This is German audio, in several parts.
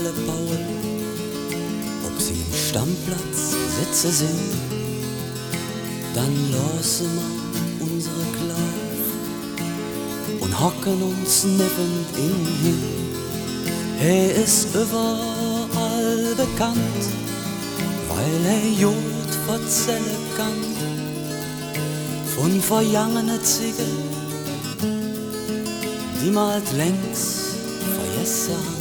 alle Paul, ob sie im Stammplatz sitzen sind, dann lassen wir unsere Klauf und hocken uns neben ihn hin. Er ist überall bekannt, weil er Jod verzählen kann von vergangenen Ziegen, die mal längst vergessen haben.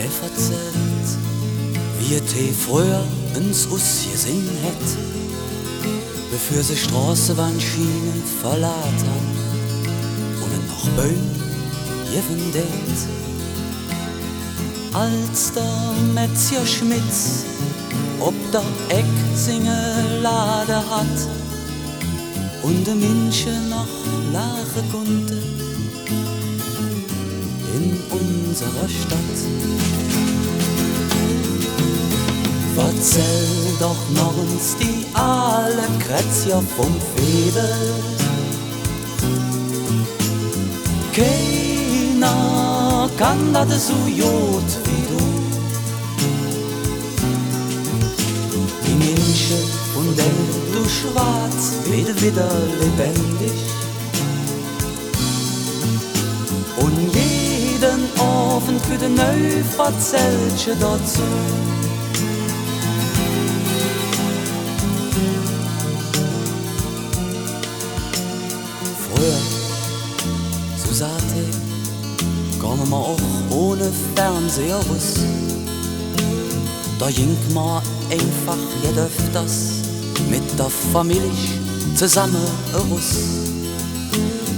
Er erzählt, wie er früher ins ausgesehen hätt, bevor sie Straßenbahnschienen verlassen haben und noch Böen geben det. Als der Metzger Schmitz ob der Eck Lade hat und de Menschen noch lachen konnte in unserer Stadt. Erzähl doch noch uns die alle Kretzer vom Febel. Keiner kann das so gut wie du. Die Menschen, von denen du schwarz, werden wieder lebendig. Und jeden Abend für den neu erzählst dazu. Früher, so sagte, kommen wir auch ohne Fernseher raus. Da ging man einfach jetzt öfters mit der Familie zusammen raus.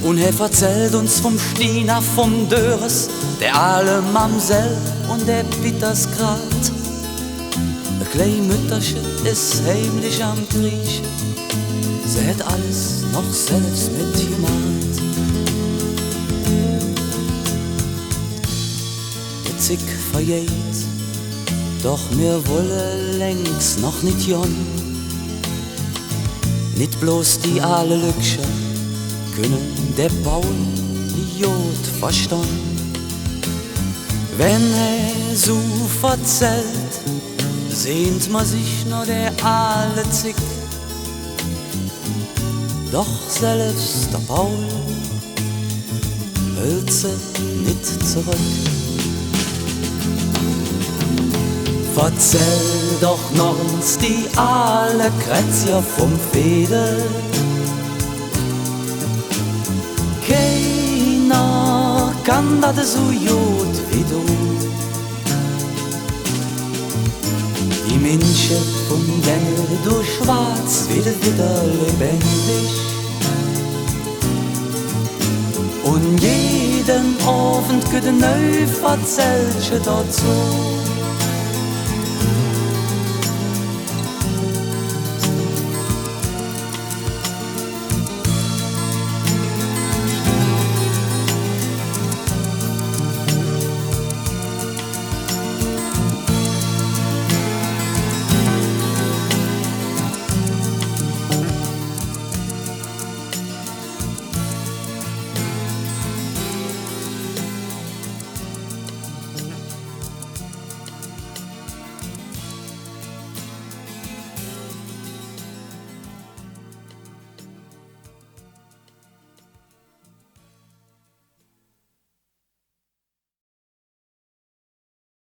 Und er erzählt uns vom Stina, vom Döres, der alle Mamsell und der Bittersgrad. Ein kleines Mütterchen ist heimlich am Kriechen, sie hat alles noch selbst mitgemacht. Der Zick vergeht, doch mir wolle längst noch nicht jon. Nicht bloß die alle Lücksche können der Paul die Jod verstehen. Wenn er so verzählt, sehnt man sich nur der alle Zick. Doch selbst der Paul hält sie nicht zurück. Verzähl doch noch uns die alle Kretzer vom Fedel. Keiner kann das so gut wie du. Die Menschen, von denen du schwarz, werden wieder lebendig. Und jeden Abend geht neu erzählst dazu.